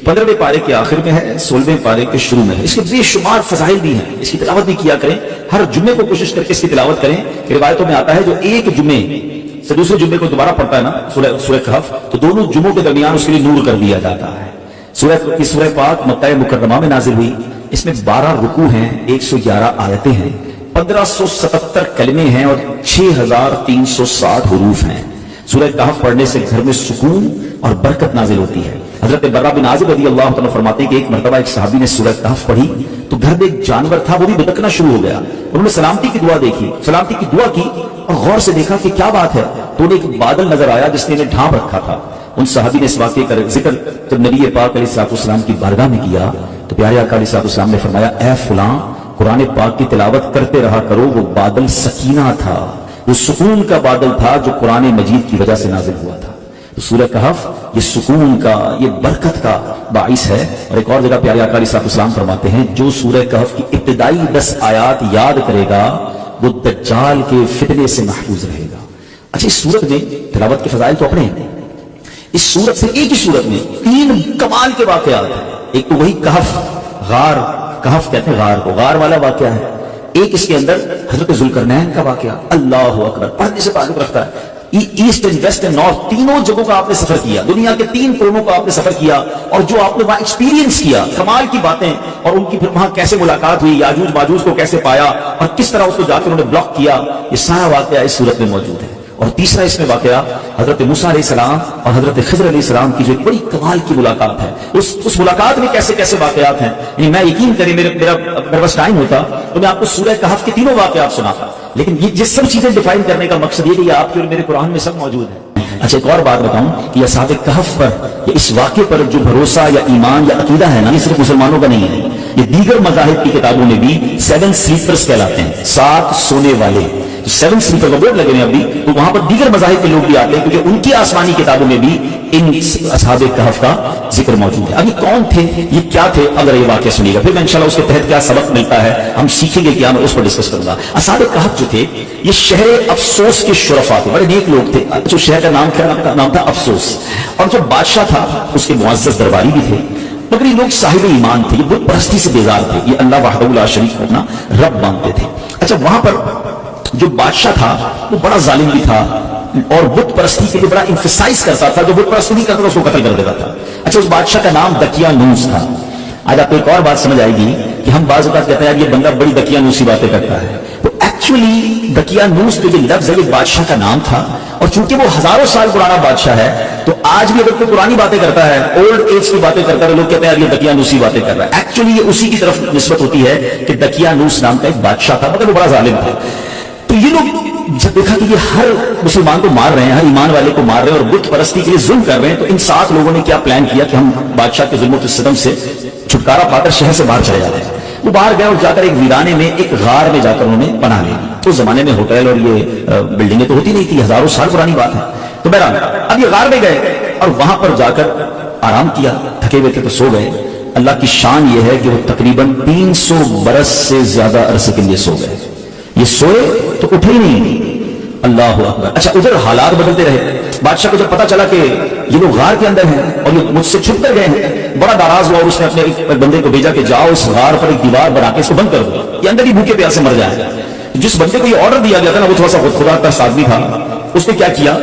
15वें पारे के आखिर में है, 16वें पारे के शुरू में है। इसके बेशुमार फजाइल भी हैं, इसकी तिलावत भी किया करें, हर जुम्मे को कोशिश करके इसकी तिलावत करें। कि रिवायतों में आता है जो एक जुम्मे से दूसरे जुम्मे को दोबारा पढ़ता है ना सूरह कहफ, तो दोनों जुम्मों के दरमियान उसके लिए नूर कर दिया जाता है। सूरह पाक मक्का मुकर्रमा में नाजिल हुई। इसमें 12 रुकू हैं, 111 आयतें हैं, 1577 कलमे हैं और 6360 हुरूफ हैं। सूरह कहफ पढ़ने से घर में सुकून और बरकत नाजिल होती है। हजरत बर्रा बिन आज़िब रज़ी अल्लाह तआला फरमाते हैं कि एक मरतबा एक सहाबी ने सूरह कहफ पढ़ी तो घर में एक जानवर था, वो भी भटकना शुरू हो गया। उन्होंने सलामती की दुआ देखी, सलामती की दुआ की और गौर से देखा कि क्या बात है, तो उन्हें एक बादल नजर आया जिसने इन्हें ढांप रखा था। उन सहाबी ने इस वाक़े का जिक्र जब नबी पाक अलैहिस्सलाम की बारगाह में किया तो प्यारे आका अलैहिस्सलाम ने फरमाया, ऐ फलां, कुरान पाक की तिलावत करते रहा करो। वो बादल सकीना था, वो सुकून का बादल था जो कुरान मजीद की वजह से नाजिल हुआ था। तो सूरह कहफ ये सुकून का, ये बरकत का बाइस है। और एक और जगह प्यारे आका अलैहिस्सलाम फरमाते हैं, जो सूरह कहफ की इब्तिदाई 10 आयात याद करेगा वो दज्जाल के फितने से महफूज रहेगा। अच्छा, इस सूरत में तिलावत के फजाइल तो अपने हैं। इस सूरत से, एक ही सूरत में 3 कमाल के वाकयात हैं। एक तो वही कहफ, गार, कहफ कहते हैं गार को, गार वाला वाकया है। एक इसके अंदर हजरत जुल्करनैन का वाकया, अल्लाह अकबर, पढ़ने से ताल्लुक रखता है। East and west and north तीनों जगहों का आपने सफर किया, दुनिया के 3 कोनों का आपने सफर किया और जो आपने वहां एक्सपीरियंस किया, कमाल की बातें, और उनकी फिर वहां कैसे मुलाकात हुई, याजूज माजूज को कैसे पाया और किस तरह उसको जाकर उन्होंने ब्लॉक किया, ये सारा वाकया इस सूरत में मौजूद है। और तीसरा इसमें वाकया हजरत मूसा अलैहिस्सलाम और हजरत खिज़र अलैहिस्सलाम की जो एक बड़ी कमाल की मुलाकात है, उस मुलाकात में कैसे कैसे वाकयात हैं। मैं यकीन करें मेरे पास टाइम होता तो मैं आपको सूरह कहफ के तीनों वाकयात सुनाता, लेकिन ये सब चीजें डिफाइन करने का मकसद ये कि ये आपके और मेरे कुरान में सब मौजूद है। अच्छा, एक और बात बताऊं कि असहाबे कहफ पर, इस वाक़े पर जो भरोसा या ईमान या अकीदा है ना, ये सिर्फ मुसलमानों का नहीं है, ये दीगर मज़ाहिब की किताबों में भी 7 स्लीपर्स कहलाते हैं, 7 सोने वाले। 7 स्लीपर का बोर्ड लगे हैं अभी, तो वहां पर दीगर मज़ाहिब के लोग भी आते हैं क्योंकि उनकी आसमानी किताबों में भी इन असहाबे कहफ का जिक्र मौजूद है। अभी कौन थे, ये क्या थे, अगर ये वाक़या सुनिएगा फिर मैं इंशाल्लाह उसके तहत क्या सबक मिलता है हम सीखेंगे, क्या मैं उस पर डिस्कस करूंगा। असहाबे कहफ जो थे ये शहर अफसोस के शुरफा थे, बड़े नेक लोग थे। जो शहर का नाम था अफसोस, और जो बादशाह था उसके मुअज़्ज़ज़ दरबारी भी थे, मगर ये लोग साहिब ईमान थे, ये बुत परस्ती से बेजार थे, ये अल्लाह वहदहू ला शरीक को अपना रब मानते थे। अच्छा, वहां पर जो बादशाह था वो बड़ा जालिम भी था और बुत परस्ती के लिए बड़ा इंफसाइज करता था, जो बुत परस्ती नहीं करता था उसको कत्ल कर देता था। अच्छा, उस बादशाह का नाम दकियानूस था। आज आपको एक और बात समझ आएगी कि हम बाज़ औक़ात कहते हैं यार ये बंदा बड़ी दकियानूसी बातें करता है, तो एक्चुअली दकियानूस जो ये लफ्ज़ है ये बादशाह का नाम था, और चूंकि वो हजारों साल पुराना बादशाह है तो आज भी अगर कोई पुरानी बातें करता है, ओल्ड एज की बातें करता है, लोग कहते हैं यार ये दकियानूसी बातें कर रहा है। एक्चुअली ये उसी की तरफ निस्बत होती है कि दकियानूस नाम का एक बादशाह था, मगर वो बड़ा जालिम था। तो ये लोग जब देखा कि ये हर मुसलमान को मार रहे हैं, हर ईमान वाले को मार रहे हैं और बुत परस्ती के लिए जुल्म कर रहे हैं, तो इन 7 लोगों ने क्या प्लान किया कि हम बादशाह के जुल्म और सितम से छुटकारा पाकर शहर से बाहर चले जाते हैं। वो बाहर गए और जाकर एक वीराने में, एक गार में जाकर उन्होंने पनाह ली। तो उस जमाने में होटल और ये बिल्डिंगें तो होती नहीं थी, हजारों साल पुरानी बात है। तो बहरहाल अब ये गार में गए और वहां पर जाकर आराम किया, थके हुए थे तो सो गए। अल्लाह की शान ये है कि वो तकरीबन 300 बरस से ज्यादा अरसे के लिए सो गए। ये सोए तो उठे ही नहीं, अल्लाह अकबर। अच्छा, उधर हालात बदलते रहे। बादशाह को जब पता चला कि ये लोग गार के अंदर हैं और ये मुझसे छुप कर गए हैं, बड़ा नाराज हुआ और उसने अपने एक बंदे को भेजा कि जाओ इस गार पर एक दीवार बना के इसको बंद कर दो, ये अंदर ही भूखे प्यासे मर जाए। जिस बंदे को ये ऑर्डर दिया गया था ना वो थोड़ा सा खुदा का आदमी था, उसने क्या किया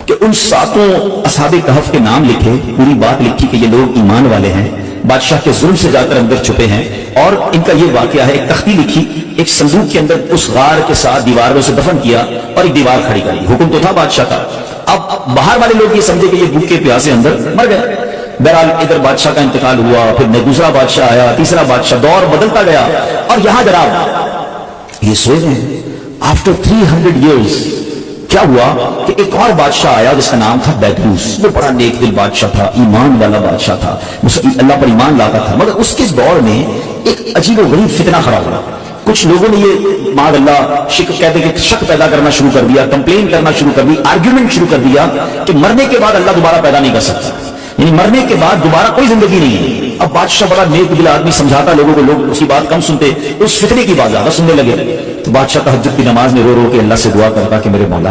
कि उन 7 असहाबे कहफ के नाम लिखे, पूरी बात लिखी कि ये लोग ईमान वाले हैं, बादशाह के जुल्म से जाकर अंदर छुपे हैं, और इनका ये वाकया है। एक तख्ती लिखी, एक संदूक के अंदर उस गार के साथ दीवार में उसे दफन किया और एक दीवार खड़ी कर दी। हुक्म तो था बादशाह का। अब बाहर वाले लोग ये समझे कि ये भूखे प्यासे अंदर मर गए। बहरहाल इधर बादशाह का इंतकाल हुआ, फिर दूसरा बादशाह आया, तीसरा बादशाह, दौर बदलता गया। और यहां जनाब ये सोए हैं आफ्टर 300 years क्या हुआ कि एक और बादशाह आया जिसका नाम था बैदरूस। वो बड़ा नेक दिल बादशाह था, ईमान वाला बादशाह था, अल्लाह पर ईमान लाता था। मगर उसके दौर में एक अजीब और गरीब फितना खड़ा हुआ। कुछ लोगों ने ये माद अल्लाह कहते कि शक पैदा करना शुरू कर दिया, कंप्लेन करना शुरू कर दी, आर्ग्यूमेंट शुरू कर दिया कि मरने के बाद अल्लाह दोबारा पैदा नहीं कर सकता, यानी मरने के बाद दोबारा कोई जिंदगी नहीं है। अब बादशाह बड़ा नेक दिल आदमी, समझाता लोगों को, लोग उसकी बात कम सुनते, उस फितने की बात ज्यादा सुनने लगे। तो बादशाह तहज्जुद की नमाज में रो रो के अल्लाह से दुआ करता कि मेरे मौला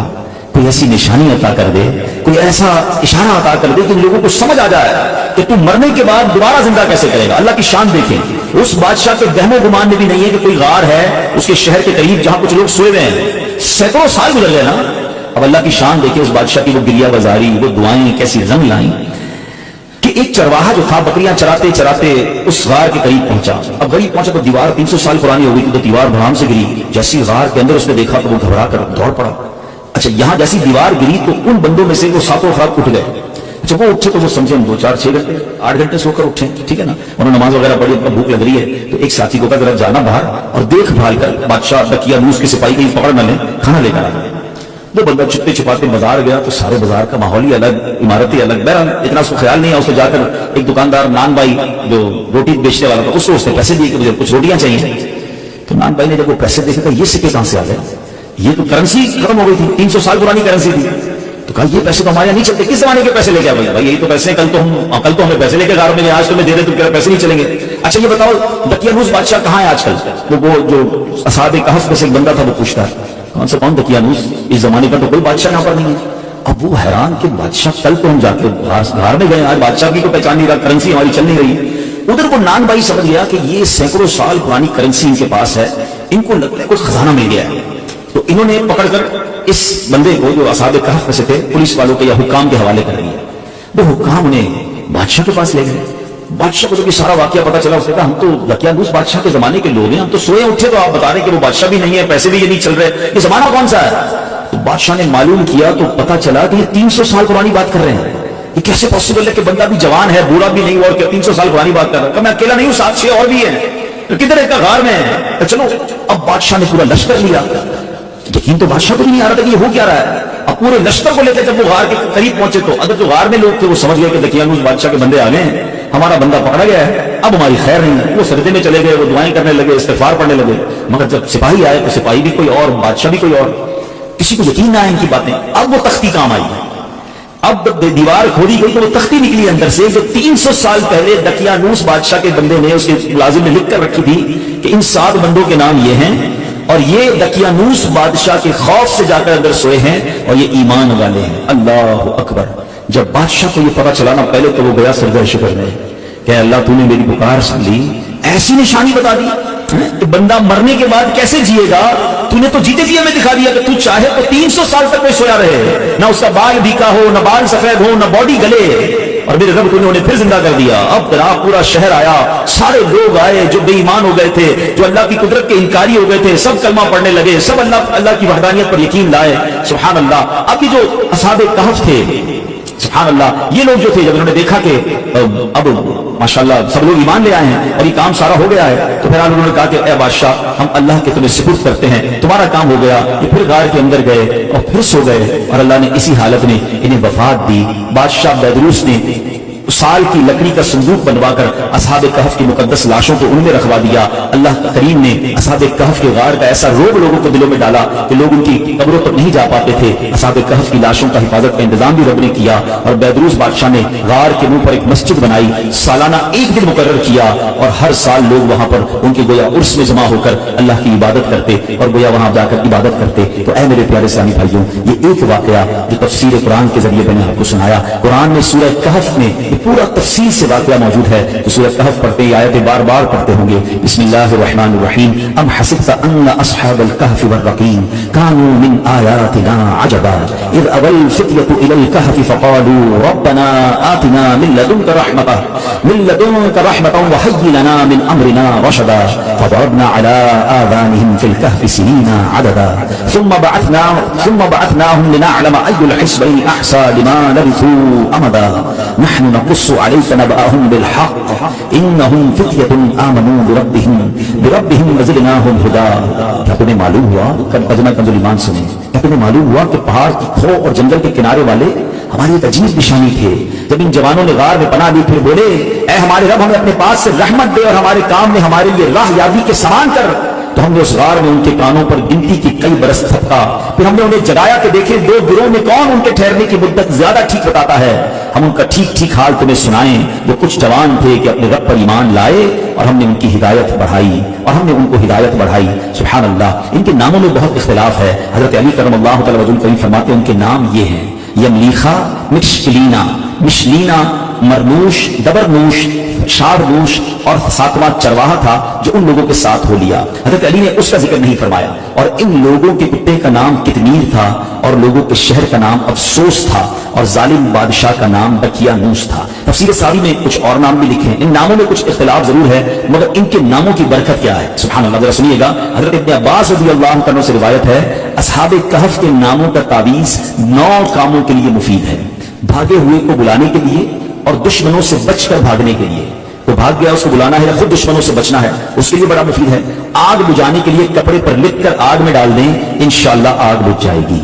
कोई ऐसी निशानी अता कर दे, कोई کوئی ایسا اشارہ عطا کر دے کہ لوگوں کو سمجھ آ جائے کہ تم مرنے کے بعد دوبارہ زندہ کیسے کرے گا. اللہ کی شان دیکھیں. اس بادشاہ کے وہم و گمان میں بھی نہیں ہے کہ کوئی غار ہے اس کے شہر کے قریب جہاں کچھ لوگ سوئے ہوئے ہیں. سینکڑوں سال گزر گئے نا. اب اللہ کی شان دیکھیں اس بادشاہ کی, وہ گریہ بازاری, وہ دعائیں کیسی رنگ لائیں کہ ایک چرواہا جو تھا بکریاں چراتے چراتے اس غار کے قریب پہنچا. اب قریب پہنچا تو دیوار 300 سال پرانی ہو گئی تو دیوار بھرام سے گری. جیسی غار کے اندر اس نے دیکھا تو وہ گھبرا کر دوڑ پڑا. اچھا یہاں جیسی دیوار گری تو ان بندوں میں سے وہ 7 افراد اٹھ گئے. اچھا وہ اٹھے تو وہ سمجھے 2 4 6 گھنٹے 8 گھنٹے سو کر اٹھے, ٹھیک ہے نا. انہوں نے نماز وغیرہ پڑھی, اپنا بھوک لگ رہی ہے تو ایک ساتھی کو کہا ذرا جانا باہر اور دیکھ بھال کر بادشاہ دقیانوس کے سپاہی کہیں پکڑ نہ لیں, کھانا لے کر آئے. وہ بندہ چھپتے چھپاتے بازار گیا تو سارے بازار کا ماحول ہی الگ, عمارتیں الگ. بہرحال اتنا اس کو خیال نہیں ہے. اس نے جا کر ایک دکاندار نان بھائی جو روٹی بیچنے والا تھا اس نے پیسے دیے کہ مجھے کچھ روٹیاں چاہیے. تو نان بھائی نے جب وہ پیسے دیکھا کہ یہ سکے کہاں سے آ گئے, یہ تو کرنسی ختم ہو گئی تھی, 300 سال پرانی کرنسی تھی. تو کہا یہ پیسے تو ہمارے نہیں چلتے. کس زمانے کے پیسے لے کے آئے بھائی, یہی تو پیسے کل تو ہمیں پیسے لے کے غار میں, آج تو میں دے رہے تو کیا پیسے نہیں چلیں گے. اچھا یہ بتاؤ دقیانوس بادشاہ کہاں ہے آج کل؟ وہ جو اصحاب کہف میں سے ایک بندہ تھا وہ پوچھتا ہے کون سے کون دقیانوس, اس زمانے کا تو کوئی بادشاہ یہاں پر نہیں ہے. اب وہ حیران کہ بادشاہ کل تو ہم جا کے غار میں گئے, آج بادشاہ کی کو پہچان نہیں رہا, کرنسی ہماری چل نہیں رہی. ادھر کو نان بھائی سمجھ گیا کہ یہ سینکڑوں سال پرانی کرنسی ان کے پاس ہے, ان کو لگتا ہے کچھ خزانہ مل گیا ہے. تو انہوں نے پکڑ کر اس بندے کو جو اصحاب کہف میں سے تھے پولیس والوں کے یا حکام کے حوالے کر دیا. وہ حکام انہیں بادشاہ کے پاس لے گئے. بادشاہ کو جب یہ سارا واقعہ پتا چلا اس نے کہا ہم تو دقیانوس بادشاہ کے زمانے کے لوگ ہیں, ہم تو سوئے اٹھے تو آپ بتا رہے کہ وہ بادشاہ بھی نہیں ہے, پیسے بھی یہ نہیں چل رہے, یہ زمانہ کون سا ہے؟ تو بادشاہ نے معلوم کیا تو پتا چلا کہ یہ 300 سال پرانی بات کر رہے ہیں. یہ کیسے پاسبل ہے کہ بندہ بھی جوان ہے, بوڑھا بھی نہیں, اور 300 سال پرانی بات کر رہا ہے. میں اکیلا نہیں ہوں, 7 6 اور بھی ہیں. کدھر ایک غار میں ہے. چلو اب بادشاہ نے پورا لشکر لیا. یقین تو بادشاہ کو بھی نہیں آ رہا تھا کہ یہ ہو کیا رہا ہے. اب پورے لشکر کو لے کے جب وہ غار کے قریب پہنچے تو اگر جو غار میں لوگ تھے وہ سمجھ گئے کہ دقیانوس بادشاہ کے بندے آ گئے ہیں, ہمارا بندہ پکڑا گیا ہے, اب ہماری خیر نہیں ہے. وہ سجدے میں چلے گئے, وہ دعائیں کرنے لگے, استغفار پڑھنے لگے. مگر جب سپاہی آئے تو سپاہی بھی کوئی اور, بادشاہ بھی کوئی اور. کسی کو یقین نہ آئے ان کی باتیں. اب وہ تختی کام آئی. اب دیوار کھولی گئی تو وہ تختی نکلی اندر سے جو 300 سال پہلے دقیانوس بادشاہ کے بندے نے اس کے ملازم نے لکھ کر رکھی تھی کہ ان 7 بندوں کے نام یہ ہیں اور یہ دقیانوس بادشاہ کے خوف سے جا کر اندر سوئے ہیں اور یہ ایمان والے ہیں. اللہ اکبر. جب بادشاہ کو یہ پتا چلا نا پہلے تو وہ گیا سجدہ شکر میں کہ اللہ تو نے میری پکار سن لی, ایسی نشانی بتا دی کہ بندہ مرنے کے بعد کیسے جیے گا. تو نے تو جیتے جی ہمیں دکھا دیا کہ تو چاہے تو 300 سال تک میں سویا رہے, نہ اس کا بال بھیکا ہو, نہ بال سفید ہو, نہ باڈی گلے, اور میرے رب تو نے انہیں پھر زندہ کر دیا. اب ترا پورا شہر آیا, سارے لوگ آئے جو بے ایمان ہو گئے تھے, جو اللہ کی قدرت کے انکاری ہو گئے تھے, سب کلمہ پڑھنے لگے, سب اللہ کی وحدانیت پر یقین لائے. سبحان اللہ. اب یہ جو اصحاب کہف تھے, سبحان اللہ, یہ لوگ جو تھے جب انہوں نے دیکھا کہ اب ماشاءاللہ سب لوگ ایمان لے آئے ہیں اور یہ کام سارا ہو گیا ہے, تو پھر انہوں نے کہا کہ اے بادشاہ ہم اللہ کے تمہیں سپرد کرتے ہیں, تمہارا کام ہو گیا. یہ پھر غار کے اندر گئے اور پھر سو گئے اور اللہ نے اسی حالت میں انہیں وفات دی. بادشاہ بیدروس نے سال کی لکڑی کا صندوق بنوا کر اصحاب کہف کی مقدس لاشوں کو ان میں رکھوا دیا. اللہ کریم نے اصحاب کہف کے غار کا ایسا روب لوگوں کو دلوں میں ڈالا کہ لوگ ان کی قبروں تک نہیں جا پاتے تھے. اصحاب کہف کی لاشوں کا حفاظت کا انتظام بھی رب نے کیا اور بیدروس بادشاہ نے غار کے منہ پر ایک مسجد بنائی, سالانہ ایک دن مقرر کیا اور ہر سال لوگ وہاں پر ان کے گویا عرس میں جمع ہو کر اللہ کی عبادت کرتے اور گویا وہاں جا کر عبادت کرتے. تو اے میرے پیارے اسلامی بھائیوں, یہ ایک واقعہ جو تفسیر قرآن کے ذریعے میں نے آپ کو سنایا. قرآن میں سورہ کہف میں پورا تفصیل سے واقعہ موجود ہے. تو سورہ کہف پڑھتے ہی آیتیں بار بار پڑھتے ہوں گے. بسم اللہ الرحمن الرحیم. ام حسبت ان اصحاب الكهف والرقیم كانوا من آیاتنا عجبا اذ اوى الفتية الى الكهف فقالوا ربنا آتنا من لدنك رحمة وهيئ لنا من امرنا رشدا فضربنا على آذانهم في الكهف سنين عددا ثم بعثناهم لنعلم اي الحزبين احصى لما لبثوا امدا نحن نقص عليك نبأهم بالحق انهم فتية آمنوا بربهم وزدناهم هدى. کیا تمہیں معلوم ہوا, ترجمہ کنز ایمان سنیں, کیا تمہیں معلوم ہوا کہ پہاڑ کی کھو اور جنگل کے کنارے والے ہماری ایک عجیب نشانی تھے. جب ان جوانوں نے غار میں پناہ دی پھر بولے اے ہمارے رب ہمیں اپنے پاس سے رحمت دے اور ہمارے کام میں ہمارے لیے راہ یابی کے سامان کر. تو ہم نے اس غار میں ان کے کانوں پر گنتی کی کئی برس تھپکا. پھر ہم نے انہیں جگایا کہ دیکھیں 2 گروہ میں کون ان کے ٹھہرنے کی مدت زیادہ ٹھیک بتاتا ہے. ہم ان کا ٹھیک ٹھیک حال تمہیں سنائیں. وہ کچھ جوان تھے کہ اپنے رب پر ایمان لائے اور ہم نے ان کی ہدایت بڑھائی اور ہم نے ان کو ہدایت بڑھائی. سبحان اللہ. ان کے ناموں میں بہت اختلاف ہے. حضرت علی کرم اللہ تعالی وجہ کریم فرماتے ہیں ان کے نام یہ ہیں यमलीखा मिशलीना, मिशलीना मरनूश, दबरनूश, शारनूश और सातवां चरवाहा था जो उन लोगों के साथ हो लिया। हजरत अली ने उसका जिक्र नहीं फरमाया। और इन लोगों के कुत्ते का नाम कितनीर था और लोगों के शहर का नाम अफसोस था और जालिम बादशाह का नाम बकियानूस था। तफसीर सारी में कुछ और नाम भी लिखे हैं। इन नामों में कुछ इख्तिलाफ जरूर है, मगर इनके नामों की बरकत क्या है, सुभान अल्लाह। जरा सुनिएगा, हजरत इब्न अब्बास रज़ियल्लाहु अन्हु से रिवायत है, असहाबे कहफ के नामों का तावीज 9 कामों के लिए मुफीद है। भागे हुए को बुलाने के लिए और दुश्मनों से बचकर भागने के लिए। वो भाग गया, उसको बुलाना है, खुद दुश्मनों से बचना है, उसके लिए बड़ा मुफीद है। आग बुझाने के लिए कपड़े पर लिखकर आग में डाल दें, इंशाअल्लाह आग बुझ जाएगी।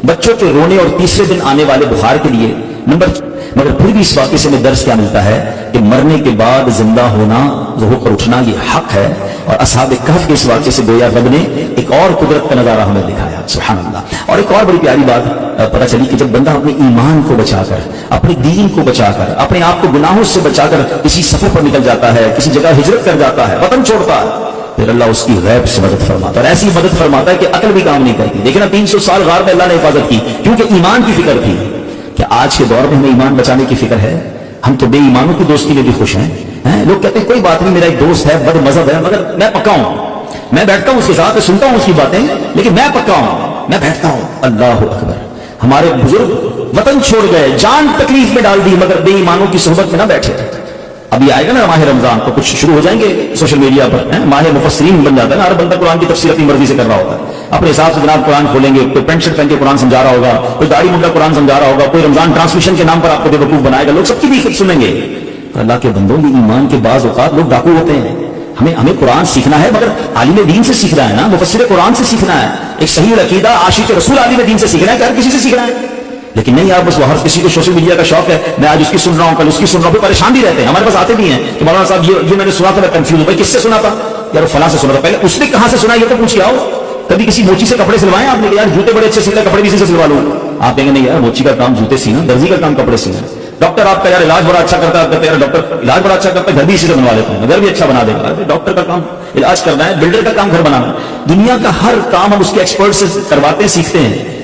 बच्चों के रोने और तीसरे दिन आने वाले बुखार के लिए मगर फिर भी इस वाक़े से हमें दर्स क्या मिलता है कि मरने के बाद जिंदा होना, होकर उठना ये हक है। और असहाबे कहफ के इस वाक़े से गोया रब ने एक और कुदरत का नजारा हमें दिखाया, सुभान अल्लाह। और एक और बड़ी प्यारी बात पता चली कि जब बंदा अपने ईमान को बचाकर, अपने दीन को बचाकर, अपने आप को गुनाहों से बचाकर किसी सफर पर निकल जाता है, किसी जगह हिजरत कर जाता है, वतन छोड़ता है, फिर अल्लाह उसकी गैब से मदद फरमाता है। और ऐसी मदद फरमाता है कि अकल भी काम नहीं करती। देखिए ना, 300 साल गार में अल्लाह ने हिफाजत की, क्योंकि ईमान की फिक्र थी। कि आज के दौर में हमें ईमान बचाने की फिक्र है? हम तो बेईमानों की दोस्ती में भी खुश हैं। लोग कहते हैं कोई बात नहीं, मेरा एक दोस्त है, बद मजहब है, मगर मैं पक्का हूं, मैं बैठता हूं उसके साथ, सुनता हूं उसकी बातें, लेकिन मैं पक्का हूं, मैं बैठता हूं। अल्लाह अकबर। हमारे बुजुर्ग वतन छोड़ गए, जान तकलीफ में डाल दी, मगर बेईमानों की सोहबत में ना बैठे। अभी आएगा ना माह रमजान, तो कुछ शुरू हो जाएंगे सोशल मीडिया पर, माह मुफस्सिरीन बन जाता है ना, हर बंदा कुरान की तफसीर अपनी मर्जी से कर रहा होता है, अपने हिसाब से जनाब कुरान खोलेंगे। कोई पेंट शर्ट पहन के कुरान समझा रहा होगा, कोई दाढ़ी मुंडा कुरान समझा रहा होगा, कोई रमजान ट्रांसमिशन के नाम पर आपको बेवकूफ बनाएगा। लोग सबकी भी सुनेंगे। अल्लाह के बंदों, ये ईमान के बाज़ औक़ात लोग डाकू होते हैं। हमें कुरान सीखना है, मगर आलिम दीन से सीखना है ना, मुफस्सिर कुरान से सीखना है। एक सही अकीदा आशिक रसूल आलिम दीन से सीखना है कि हर किसी से सीखना है। लेकिन नहीं यार, बस हर किसी को सोशल मीडिया का शौक है, मैं आज उसकी सुन रहा हूं, कल उसकी सुन रहा हूं, परेशान भी रहते हैं। हमारे पास आते भी हैं कि मौलाना साहब ये मैंने सुना था, मैं कंफ्यूज हूं, भाई किससे सुना था? यार फलां से सुना था। पहले उसने कहां से सुना ये तो पूछ के आओ। कभी किसी मोची से कपड़े सिलवाए आपने? यार जूते बड़े अच्छे सिलते, कपड़े भी इसी से सिलवा लूं। आप कहेंगे नहीं यार, मोची का काम जूते सीना, दर्जी का काम कपड़े सीना। डॉक्टर आपका यार इलाज बड़ा अच्छा करता है, यार डॉक्टर इलाज बड़ा अच्छा करता है, घर भी इसी से बनवा लेते हैं, घर भी अच्छा बना देगा। डॉक्टर का काम इलाज करना है, बिल्डर का काम घर बनाना। दुनिया का हर काम हम उसके एक्सपर्ट से करवाते हैं, सीखते हैं,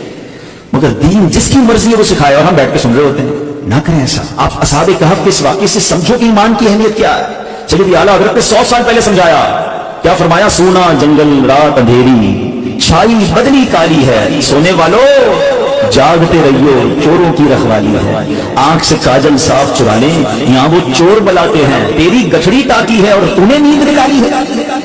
मगर दीन जिसकी मर्जी है वो सिखाए और हम बैठ के सुन रहे होते हैं। ना करें ऐसा। आप असहाबे कहफ के इस वाक़े से समझो कि ईमान की अहमियत क्या है। चलिए आला हज़रत ने 100 साल पहले समझाया, क्या फरमाया? सोना जंगल रात अंधेरी, छाई बदली काली है, सोने वालों जागते रहियो, चोरों की रखवाली है। आंख से काजल साफ चुरा ले, यहाँ वो चोर बुलाते हैं, तेरी गठड़ी ताकी है और तूने नींद निकाली है।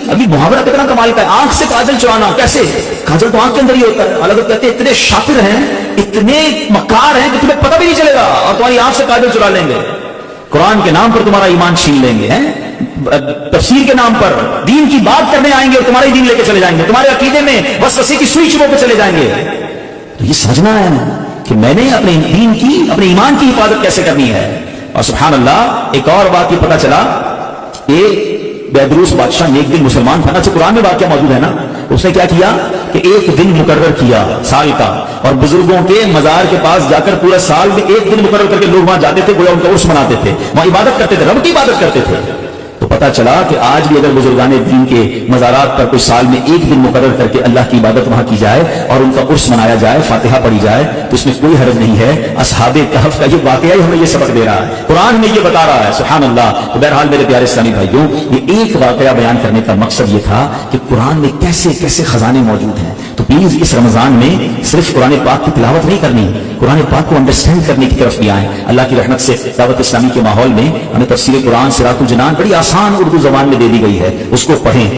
अभी मुहावरा कितना कमाल का है, आंख से काजल चुराना। कैसे? काजल तो आंख के अंदर ही होता है। अलग कहते हैं इतने शातिर हैं, इतने मकार हैं कि तुम्हें पता भी नहीं चलेगा और तुम्हारी आंख से काजल चुरा लेंगे। कुरान के नाम पर तुम्हारा ईमान छीन लेंगे, हैं? तफसीर के नाम पर दीन की बात करने आएंगे और तुम्हारे दीन लेके चले जाएंगे, तुम्हारे अकीदे में वसवसे की सुई चुभो के चले जाएंगे। तो ये समझना है कि मैंने अपने दीन की, अपने ईमान की हिफाजत कैसे करनी है। और सुभान अल्लाह, एक और बात ये पता चला, एक बैदरूस बादशाह ने एक दिन मुसलमान था ना, जो कुरान में वाक़या मौजूद है ना, उसने क्या किया कि एक दिन मुकर्रर किया साल का, और बुजुर्गों के मजार के पास जाकर पूरा साल में एक दिन मुकर्रर करके लोग वहां जाते थे, गोया उनका उर्स मनाते थे, वहां इबादत करते थे, रब की इबादत करते थे। तो पता चला कि आज भी अगर बुजुर्गान दीन के मज़ारात पर कोई साल में एक दिन मुकर्रर करके अल्लाह की इबादत वहां की जाए और उनका उर्स मनाया जाए, फातिहा पढ़ी जाए, तो इसमें कोई हर्ज नहीं है। असहाबे कहफ का ये वाक़या ही हमें ये सबक दे रहा है, कुरान में ये बता रहा है, सुभान अल्लाह। तो बहरहाल मेरे प्यारे इस्लामी भाइयों, ये एक वाक़या बयान करने का मकसद ये था कि कुरान में कैसे कैसे खजाने मौजूद हैं। तो प्लीज इस रमजान में सिर्फ कुरान पाक की तिलावत नहीं करनी, कुरान पाक को अंडरस्टैंड करने की तरफ भी आए। अल्लाह की रहमत से दावत इस्लामी के माहौल में हमें तफसीर कुरान सिरातुल जिनान बड़ी आसान उर्दू ज़बान में दे दी गई है, उसको पढ़ें।